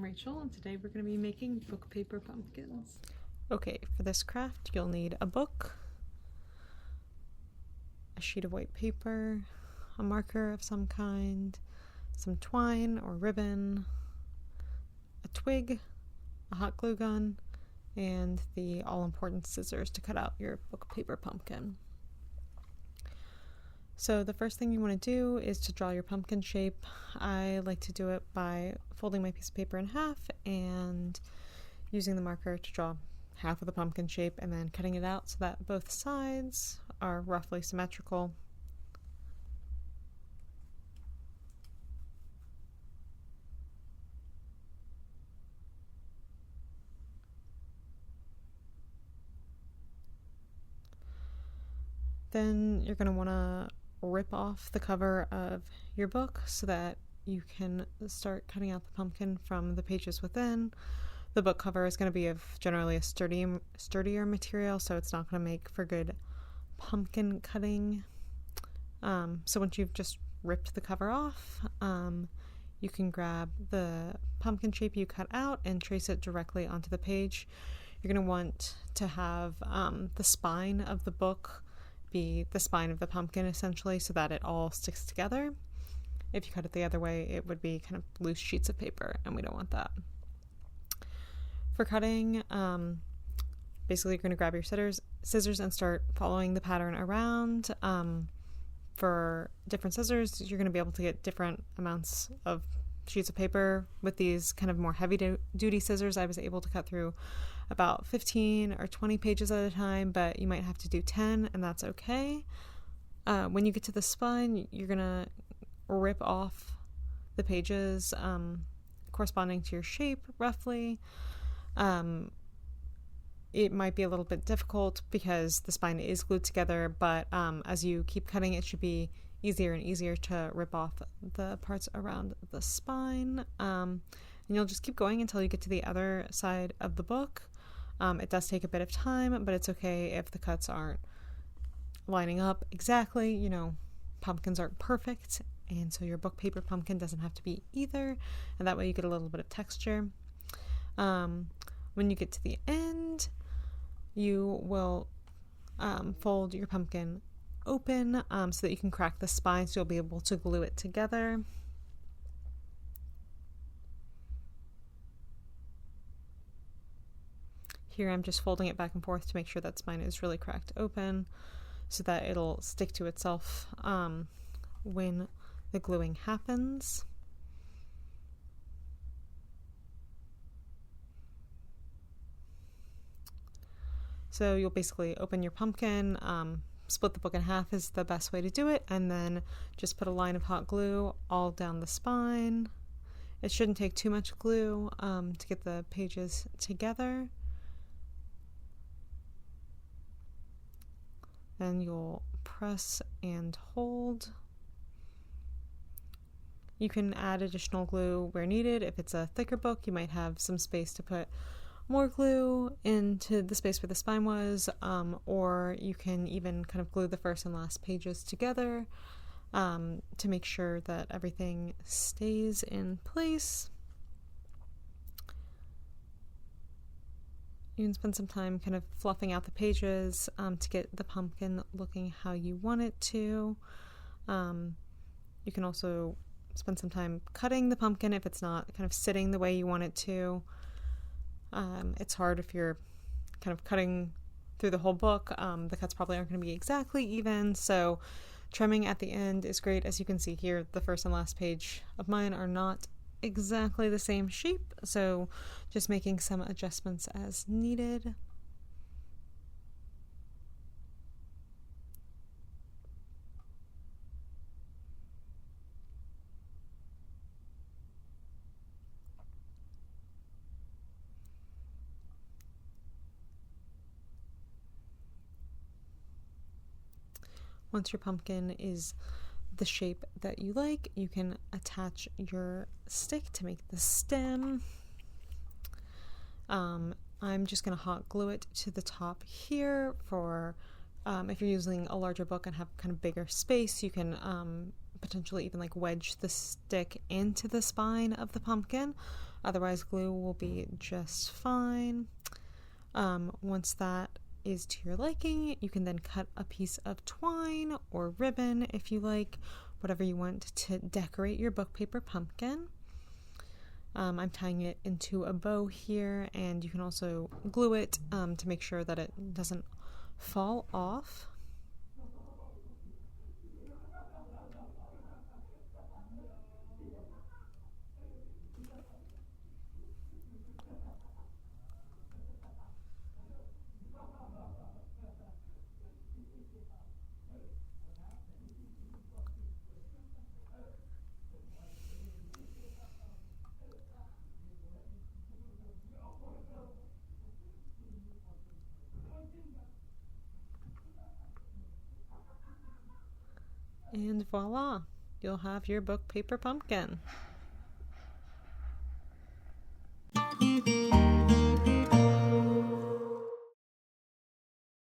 Rachel, and today we're going to be making book paper pumpkins. Okay, for this craft you'll need a book, a sheet of white paper, a marker of some kind, some twine or ribbon, a twig, a hot glue gun, and the all-important scissors to cut out your book paper pumpkin. So the first thing you want to do is to draw your pumpkin shape. I like to do it by folding my piece of paper in half and using the marker to draw half of the pumpkin shape and then cutting it out so that both sides are roughly symmetrical. Then you're going to want to rip off the cover of your book so that you can start cutting out the pumpkin from the pages within. The book cover is going to be of generally a sturdier material, so it's not going to make for good pumpkin cutting. So once you've just ripped the cover off, you can grab the pumpkin shape you cut out and trace it directly onto the page. You're going to want to have the spine of the book be the spine of the pumpkin essentially so that it all sticks together. If you cut it the other way, it would be kind of loose sheets of paper, and we don't want that. For cutting, basically you're going to grab your scissors and start following the pattern around. For different scissors, you're going to be able to get different amounts of sheets of paper. With these kind of more heavy-duty scissors, I was able to cut through about 15 or 20 pages at a time, but you might have to do 10, and that's okay. When you get to the spine, you're going to rip off the pages corresponding to your shape, roughly. It might be a little bit difficult because the spine is glued together, but as you keep cutting, it should be easier and easier to rip off the parts around the spine. And you'll just keep going until you get to the other side of the book. It does take a bit of time, but it's okay if the cuts aren't lining up exactly. You know, pumpkins aren't perfect, and so your book paper pumpkin doesn't have to be either, and that way you get a little bit of texture. When you get to the end, you will fold your pumpkin open so that you can crack the spine, so you'll be able to glue it together. Here I'm just folding it back and forth to make sure that spine is really cracked open so that it'll stick to itself when the gluing happens. So you'll basically open your pumpkin, split the book in half is the best way to do it, and then just put a line of hot glue all down the spine. It shouldn't take too much glue to get the pages together. Then you'll press and hold. You can add additional glue where needed. If it's a thicker book, you might have some space to put more glue into the space where the spine was, or you can even kind of glue the first and last pages together to make sure that everything stays in place. You can spend some time kind of fluffing out the pages to get the pumpkin looking how you want it to. You can also spend some time cutting the pumpkin if it's not kind of sitting the way you want it to. It's hard if you're kind of cutting through the whole book. The cuts probably aren't going to be exactly even, so trimming at the end is great. As you can see here, the first and last page of mine are not exactly the same shape, so just making some adjustments as needed. Once your pumpkin is the shape that you like, you can attach your stick to make the stem. I'm just going to hot glue it to the top here. For if you're using a larger book and have kind of bigger space, you can potentially even like wedge the stick into the spine of the pumpkin. Otherwise, glue will be just fine. Once that is to your liking, you can then cut a piece of twine or ribbon if you like, whatever you want to decorate your book paper pumpkin. I'm tying it into a bow here, and you can also glue it to make sure that it doesn't fall off. And voila, you'll have your book paper pumpkin.